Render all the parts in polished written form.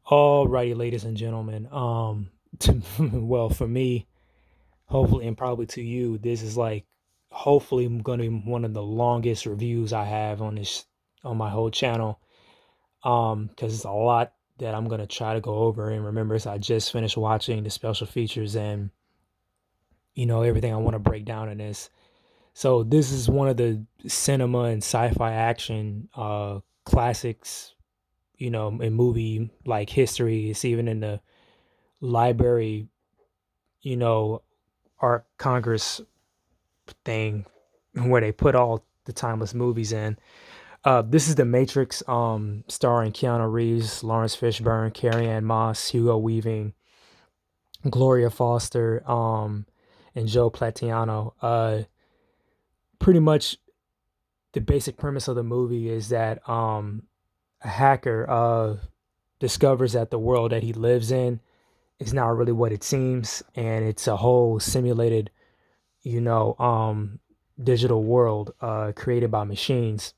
Alrighty, ladies and gentlemen. Well, for me, hopefully, and probably to you, this is like hopefully going to be one of the longest reviews I have on this on my whole channel. Because it's a lot that I'm gonna try to go over. And remember, I just finished watching the special features and everything I want to break down in this. So this is one of the cinema and sci-fi action classics, in movie like history. It's even in the library, you know, art congress thing where they put all the timeless movies in. This is The Matrix, starring Keanu Reeves, Laurence Fishburne, Carrie-Anne Moss, Hugo Weaving, Gloria Foster, and Joe Platano. Pretty much the basic premise of the movie is that a hacker discovers that the world that he lives in is not really what it seems, and it's a whole simulated you know, digital world created by machines.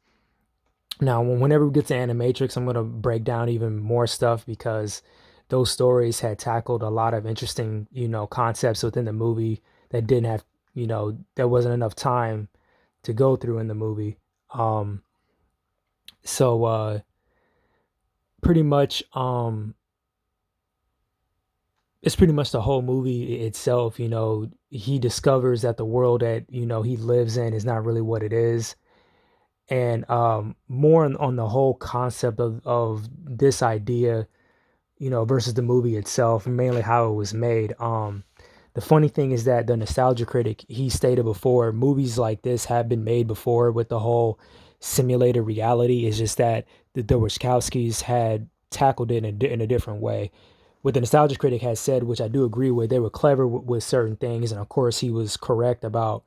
Now, whenever we get to Animatrix, I'm going to break down even more stuff because those stories had tackled a lot of interesting, concepts within the movie that didn't have, there wasn't enough time to go through in the movie. Um, so pretty much, it's pretty much the whole movie itself. He discovers that the world that he lives in is not really what it is, and more on the whole concept of this idea, versus the movie itself, and mainly how it was made. The funny thing is that the nostalgia critic, he stated before, movies like this have been made before with the whole simulated reality. It's just that the Wachowskis had tackled it in a different way. What the nostalgia critic has said, which I do agree with, they were clever with certain things, and of course he was correct about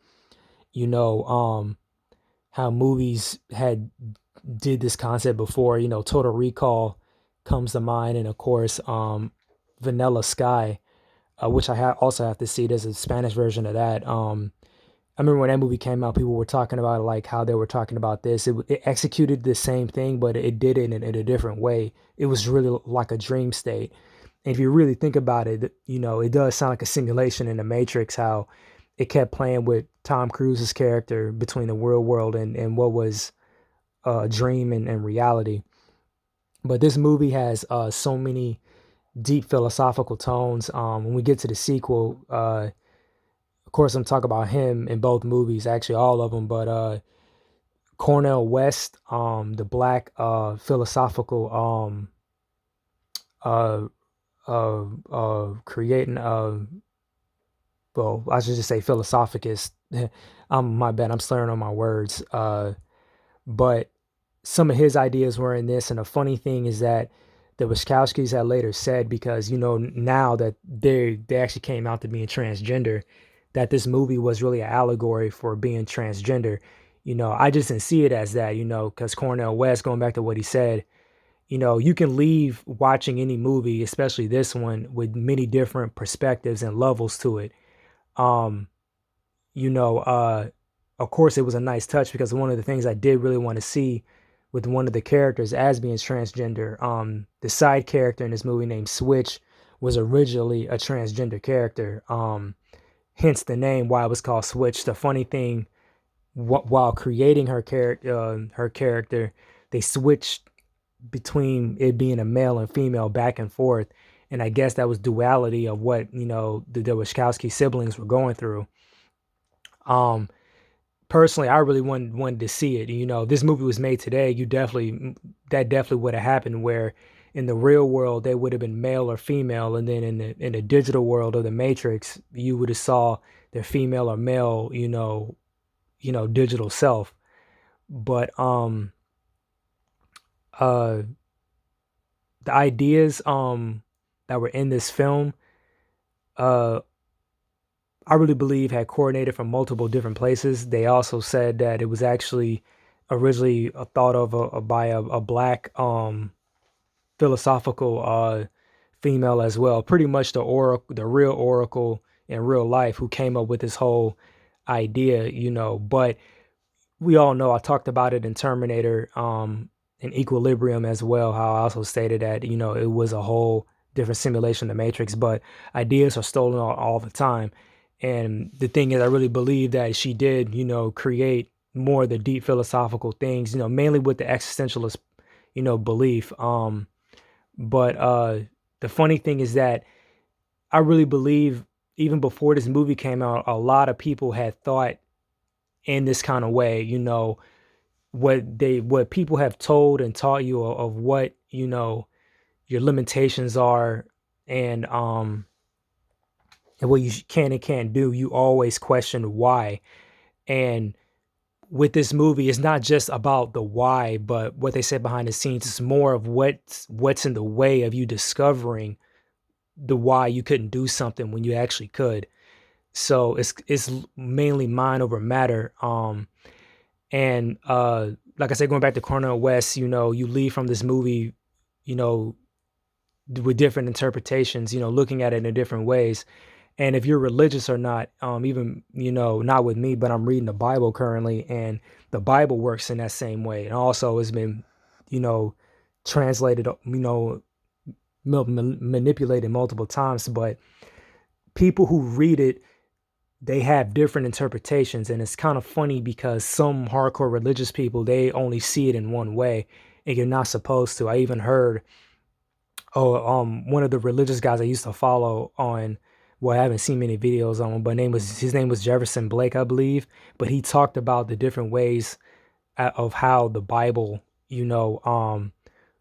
you know how movies had did this concept before. Total Recall comes to mind, and of course, Vanilla Sky, which also have to see. There's a Spanish version of that. I remember when that movie came out, people were talking about like how they were talking about this. It executed the same thing, but it did it in a different way. It was really like a dream state. And if you really think about it, it does sound like a simulation in the Matrix, how it kept playing with Tom Cruise's character between the real world and what was dream and reality. But this movie has so many deep philosophical tones. When we get to the sequel, of course, I'm talking about him in both movies, actually all of them. But Cornel West, the black philosophical uh, creating well, I should just say philosophicist. My bad, I'm slurring on my words. But some of his ideas were in this, and the funny thing is that the Wachowskis had later said, because now that they actually came out to being transgender, that this movie was really an allegory for being transgender. I just didn't see it as that, because Cornel West, going back to what he said, you can leave watching any movie, especially this one, with many different perspectives and levels to it. Um, you know, uh, of course, it was a nice touch because one of the things I did really want to see with one of the characters as being transgender, the side character in this movie named Switch was originally a transgender character. Hence the name why it was called Switch. The funny thing, while creating her character, they switched between it being a male and female back and forth, and I guess that was duality of what the Wachowski siblings were going through. Um, Personally, I really wanted to see it. If this movie was made today, that definitely would have happened. Where in the real world they would have been male or female, and then in the digital world of the Matrix, you would have saw their female or male, digital self. But uh, the ideas that were in this film, uh, I really believe had coordinated from multiple different places. They also said that it was actually originally thought of by a black philosophical female as well. Pretty much the real oracle in real life, who came up with this whole idea. But we all know, I talked about it in Terminator. in equilibrium as well. How I also stated that, it was a whole different simulation of the Matrix, but ideas are stolen all the time. And the thing is, I really believe that she did, create more of the deep philosophical things, mainly with the existentialist, belief. But the funny thing is that I really believe even before this movie came out, a lot of people had thought in this kind of way, what people have told and taught you of what, your limitations are, and and what you can and can't do, you always question why. And with this movie, it's not just about the why, but what they said behind the scenes. It's more of what's in the way of you discovering the why you couldn't do something when you actually could. So it's mainly mind over matter. And like I said, going back to Cornel West, you leave from this movie, you know, with different interpretations, looking at it in different ways. And if you're religious or not, even, not with me, but I'm reading the Bible currently, and the Bible works in that same way. And also has been, you know, translated, manipulated multiple times. But people who read it, they have different interpretations. And it's kind of funny because some hardcore religious people, they only see it in one way, and you're not supposed to. I even heard, one of the religious guys I used to follow on, well, I haven't seen many videos on him, but his name was Jefferson Blake, I believe. But he talked about the different ways of how the Bible,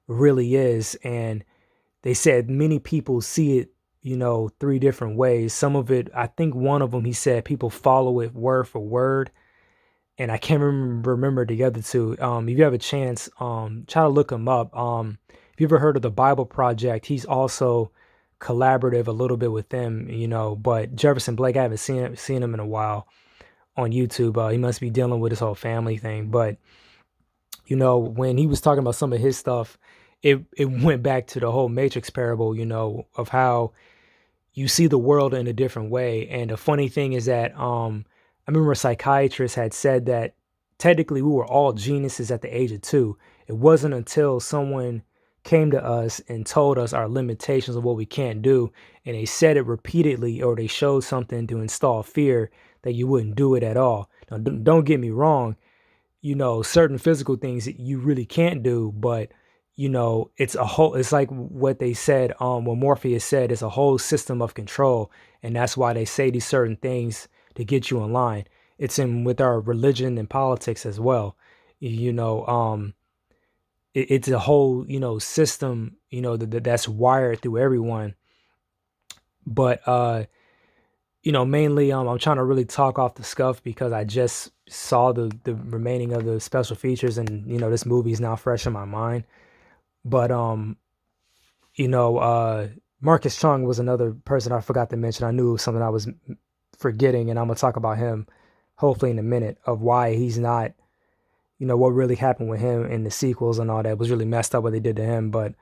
really is. And they said many people see it, three different ways. Some of it, I think one of them, he said people follow it word for word. And I can't remember the other two. If you have a chance, try to look him up. If you ever heard of the Bible Project, he's also collaborative a little bit with them, But Jefferson Blake, I haven't seen him in a while on YouTube. He must be dealing with his whole family thing. But when he was talking about some of his stuff, it went back to the whole Matrix parable, of how you see the world in a different way. And the funny thing is that I remember a psychiatrist had said that technically we were all geniuses at the age of 2. It wasn't until someone came to us and told us our limitations of what we can't do, and they said it repeatedly, or they showed something to install fear, that you wouldn't do it at all. Now, don't get me wrong, certain physical things that you really can't do, but it's like what they said, what Morpheus said, it's a whole system of control. And that's why they say these certain things to get you in line. It's in with our religion and politics as well. It's a whole, system, that's wired through everyone. But mainly, I'm trying to really talk off the scuff because I just saw the remaining of the special features, and this movie is now fresh in my mind. But Marcus Chong was another person I forgot to mention. I knew it was something I was forgetting, and I'm gonna talk about him hopefully in a minute, of why he's not, what really happened with him in the sequels and all that was really messed up what they did to him. But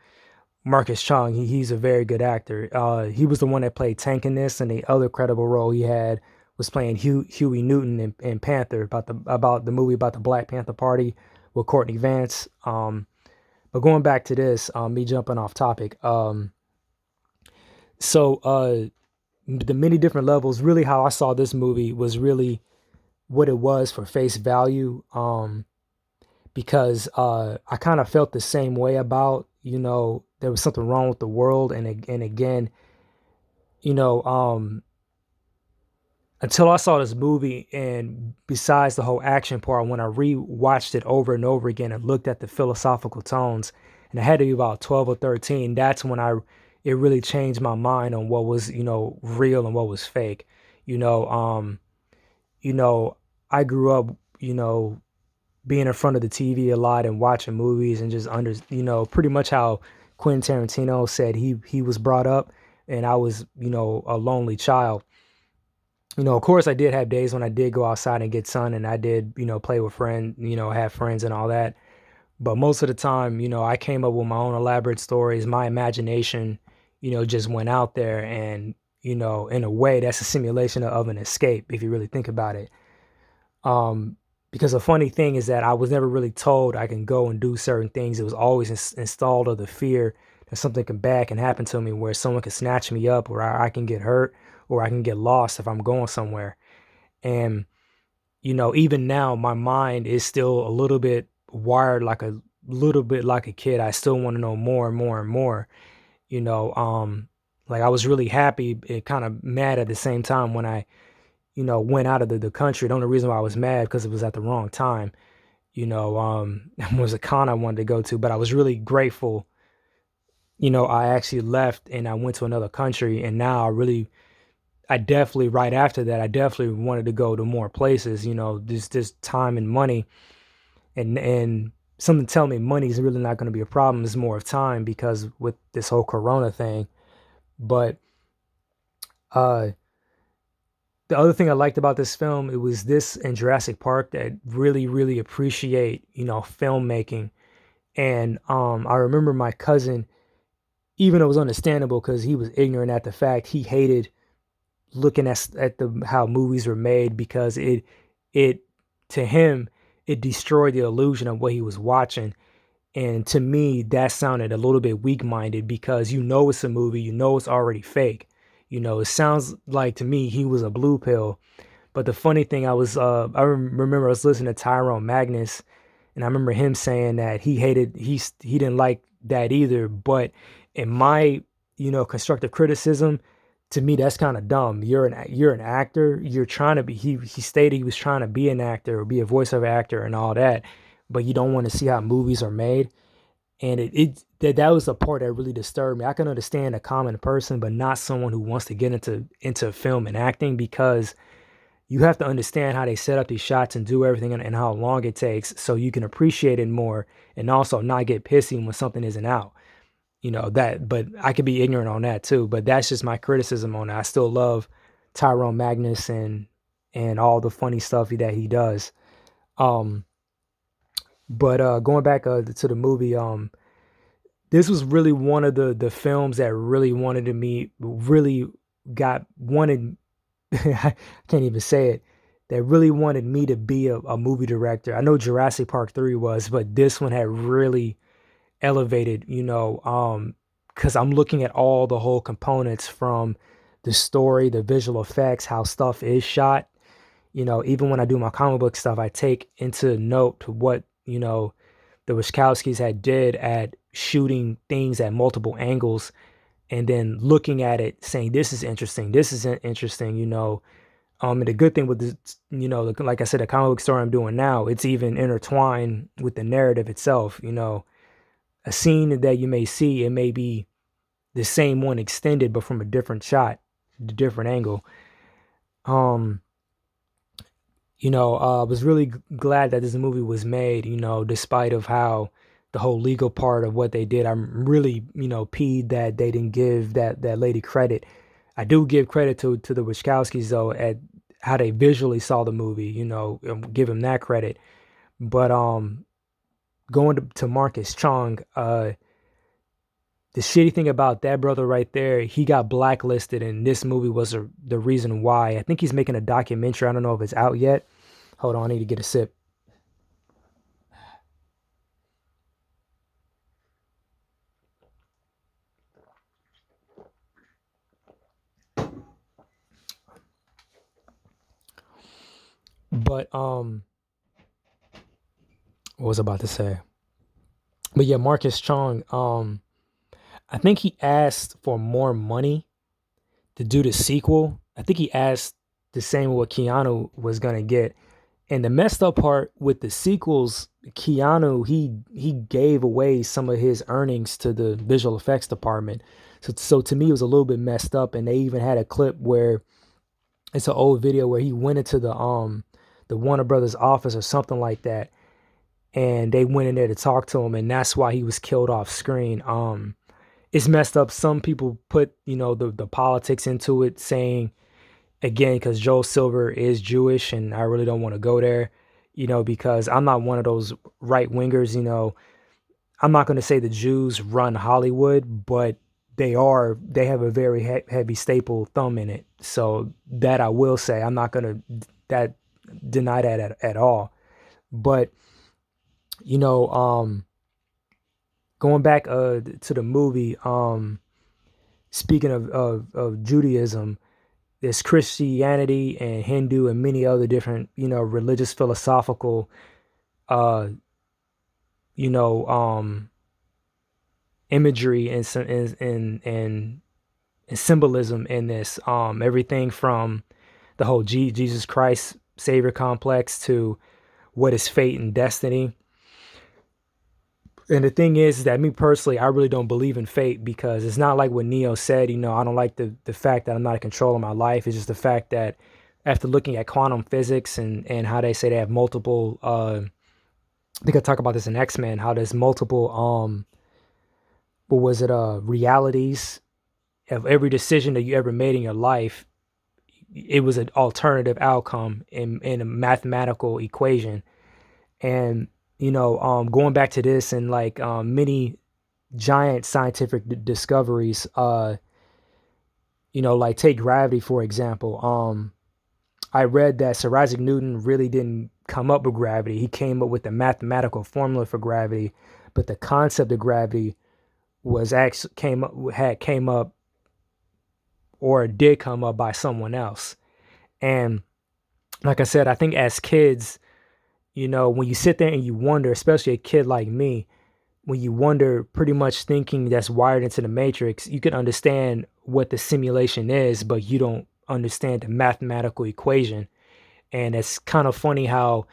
Marcus Chong, he's a very good actor. He was the one that played Tank in this, and the other credible role he had was playing Huey Newton in Panther, about the movie about the Black Panther Party with Courtney Vance. But going back to this, me jumping off topic. So the many different levels, really how I saw this movie was really what it was for face value. Because I kind of felt the same way about, there was something wrong with the world. And again, until I saw this movie, and besides the whole action part, when I re-watched it over and over again and looked at the philosophical tones, and I had to be about 12 or 13, that's when it really changed my mind on what was, real and what was fake. You know, um, I grew up, being in front of the TV a lot and watching movies, and just pretty much how Quentin Tarantino said he was brought up, and I was, a lonely child. Of course I did have days when I did go outside and get sun, and I did, play with friends, have friends and all that. But most of the time, I came up with my own elaborate stories. My imagination, just went out there, and, in a way that's a simulation of an escape, if you really think about it. Um, because the funny thing is that I was never really told I can go and do certain things. It was always installed of the fear that something bad can happen to me, where someone can snatch me up, or I can get hurt, or I can get lost if I'm going somewhere. And even now, my mind is still a little bit wired like a little bit like a kid. I still want to know more and more and more. You know, um, like I was really happy and kind of mad at the same time when I, went out of the country. The only reason why I was mad because it was at the wrong time. Was a con I wanted to go to, but I was really grateful. I actually left and I went to another country, and now I definitely right after that, I definitely wanted to go to more places. This time and money, and something tell me money is really not going to be a problem. It's more of time because with this whole Corona thing. But uh, the other thing I liked about this film, it was this and Jurassic Park that really, really appreciate filmmaking. And I remember my cousin, even though it was understandable because he was ignorant at the fact, he hated looking at the how movies were made because it to him it destroyed the illusion of what he was watching. And to me, that sounded a little bit weak minded because it's a movie, it's already fake. It sounds like to me he was a blue pill. But the funny thing, I remember I was listening to Tyrone Magnus, and I remember him saying that he didn't like that either. But in my constructive criticism, to me that's kind of dumb. You're an actor. You're trying to be. He stated he was trying to be an actor or be a voiceover actor and all that, but you don't want to see how movies are made. And that was the part that really disturbed me. I can understand a common person, but not someone who wants to get into film and acting, because you have to understand how they set up these shots and do everything, and how long it takes so you can appreciate it more, and also not get pissy when something isn't out. But I could be ignorant on that too. But that's just my criticism on it. I still love Tyrone Magnus and all the funny stuff that he does. Um, but going back to the movie, this was really one of the films that really wanted to me really got wanted. I can't even say it. That really wanted me to be a movie director. I know Jurassic Park 3 was, but this one had really elevated, because I'm looking at all the whole components from the story, the visual effects, how stuff is shot. Even when I do my comic book stuff, I take into note what, the Wachowskis had did at shooting things at multiple angles, and then looking at it saying, this is interesting, and the good thing with this, like I said, the comic book story I'm doing now, it's even intertwined with the narrative itself. A scene that you may see, it may be the same one extended, but from a different shot, a different angle. Um, I was really glad that this movie was made, despite of how the whole legal part of what they did. I'm really, peeved that they didn't give that lady credit. I do give credit to the Wachowskis though at how they visually saw the movie, give them that credit. But going to Marcus Chong, the shitty thing about that brother right there, he got blacklisted, and this movie was the reason why. I think he's making a documentary. I don't know if it's out yet. Hold on, I need to get a sip. But what was I about to say? But yeah, Marcus Chong, I think he asked for more money to do the sequel. I think he asked the same what Keanu was gonna get. And the messed up part with the sequels, Keanu, he gave away some of his earnings to the visual effects department. So to me, it was a little bit messed up. And they even had a clip where it's an old video where he went into the Warner Brothers office or something like that, and they went in there to talk to him, and that's why he was killed off screen. It's messed up. Some people put the politics into it, saying again, because Joel Silver is Jewish, and I really don't want to go there, because I'm not one of those right wingers. I'm not going to say the Jews run Hollywood, but they have a very heavy staple thumb in it. So that I will say, I'm not going to that deny that at all. But you know, going back to the movie, speaking of Judaism, there's Christianity and Hindu and many other different, religious philosophical, uh, you know, imagery and symbolism in this. Everything from the whole Jesus Christ Savior complex to what is fate and destiny. And the thing is that me personally, I really don't believe in fate because it's not like what Neo said. I don't like the fact that I'm not in control of my life. It's just the fact that after looking at quantum physics and how they say they have multiple, I think I talk about this in X-Men, how there's multiple, what was it, realities of every decision that you ever made in your life. It was an alternative outcome in a mathematical equation. And, going back to this and like many giant scientific discoveries, like take gravity, for example. I read that Sir Isaac Newton really didn't come up with gravity. He came up with the mathematical formula for gravity, but the concept of gravity was actually came up or did come up by someone else. And like I said, I think as kids, when you sit there and you wonder, especially a kid like me, when you wonder, pretty much thinking that's wired into the matrix, you can understand what the simulation is, but you don't understand the mathematical equation. And it's kind of funny how,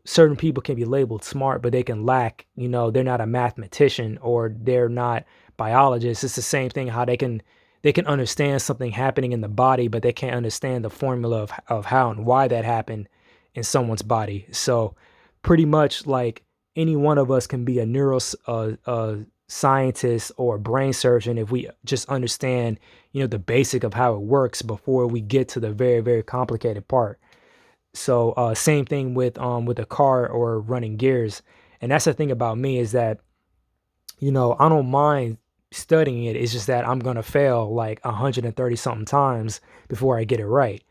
certain people can be labeled smart, but they can lack, they're not a mathematician or they're not biologists. It's the same thing how they can understand something happening in the body, but they can't understand the formula of how and why that happened in someone's body. So pretty much like any one of us can be a scientist or a brain surgeon if we just understand, the basic of how it works before we get to the very, very complicated part. So same thing with a car or running gears. And that's the thing about me is that, I don't mind studying it. It's just that I'm gonna fail like 130 something times before I get it right.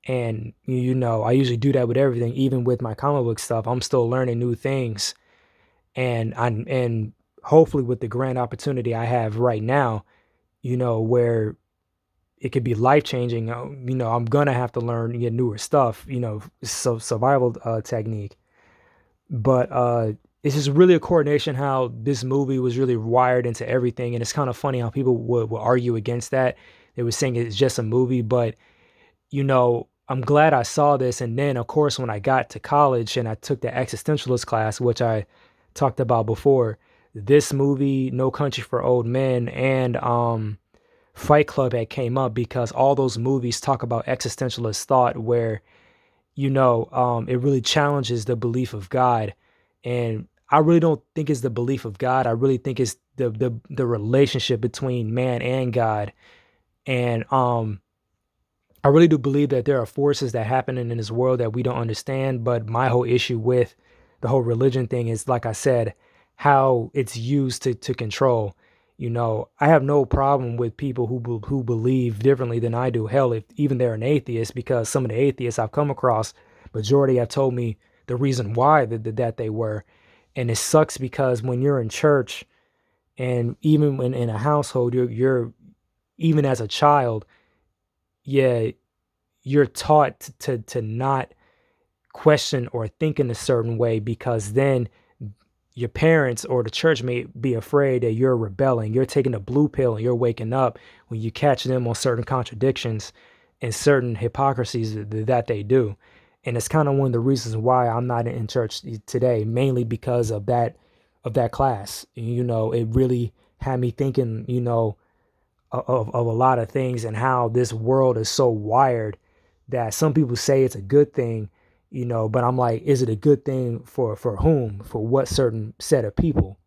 And I usually do that with everything, even with my comic book stuff. I'm still learning new things, and hopefully with the grand opportunity I have right now, where it could be life changing. I'm gonna have to learn newer stuff, survival technique. But it's just really a coordination how this movie was really wired into everything, and it's kind of funny how people would argue against that. They were saying it's just a movie, but I'm glad I saw this. And then, of course, when I got to college and I took the existentialist class, which I talked about before, this movie, No Country for Old Men, and Fight Club had came up because all those movies talk about existentialist thought where, it really challenges the belief of God. And I really don't think it's the belief of God. I really think it's the relationship between man and God. And I really do believe that there are forces that happen in this world that we don't understand. But my whole issue with the whole religion thing is, like I said, how it's used to control. I have no problem with people who believe differently than I do. Hell, if even they're an atheist, because some of the atheists I've come across, majority have told me the reason why that they were. And it sucks because when you're in church and even when in a household, you're even as a child, yeah, you're taught to not question or think in a certain way, because then your parents or the church may be afraid that you're rebelling. You're taking a blue pill and you're waking up when you catch them on certain contradictions and certain hypocrisies that they do. And it's kind of one of the reasons why I'm not in church today, mainly because of that class. It really had me thinking, of a lot of things and how this world is so wired that some people say it's a good thing, but I'm like, is it a good thing for whom, for what certain set of people?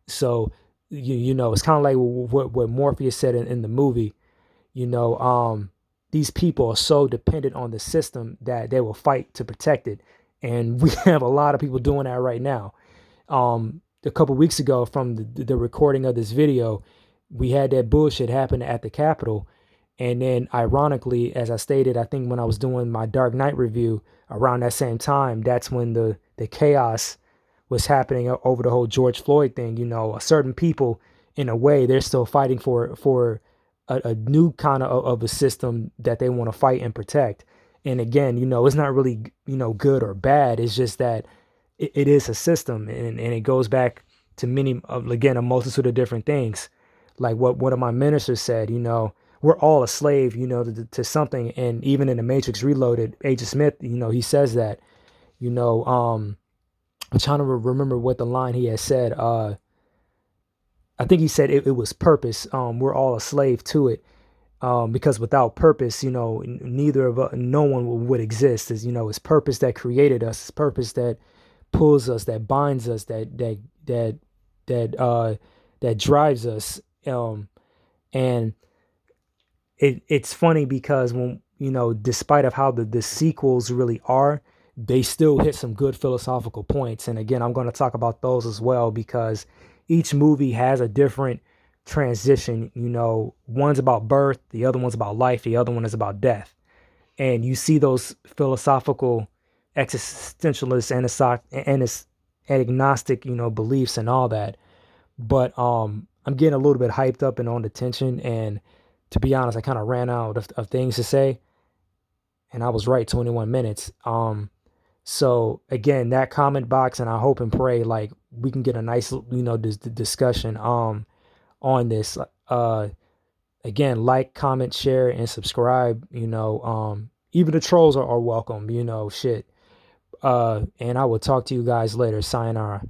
So, it's kind of like what Morpheus said in the movie, these people are so dependent on the system that they will fight to protect it. And we have a lot of people doing that right now. A couple weeks ago from the recording of this video, we had that bullshit happen at the Capitol, And then, ironically, as I stated, I think when I was doing my Dark Knight review around that same time, that's when the chaos was happening over the whole George Floyd thing. Certain people, in a way, they're still fighting for a new kind of a system that they want to fight and protect. And again, it's not really good or bad. It's just that it is a system, and it goes back to many, again, a multitude of different things. Like what one of my ministers said, we're all a slave, to something. And even in the Matrix Reloaded, Agent Smith, he says that, you know, um, I'm trying to remember what the line he had said. I think he said it was purpose. We're all a slave to it. Because without purpose, neither of us, no one would exist. It's purpose that created us. It's purpose that pulls us, that binds us, that drives us. And it's funny because when despite of how the sequels really are, they still hit some good philosophical points. And again, I'm going to talk about those as well, because each movie has a different transition. One's about birth, the other one's about life, the other one is about death. And you see those philosophical, existentialist, and agnostic beliefs and all that. But I'm getting a little bit hyped up and on the tension, and to be honest, I kind of ran out of things to say, and I was right, 21 minutes. So again, that comment box, and I hope and pray like we can get a nice discussion on this. Again, like, comment, share, and subscribe. Even the trolls are welcome. Shit. And I will talk to you guys later. Sayonara.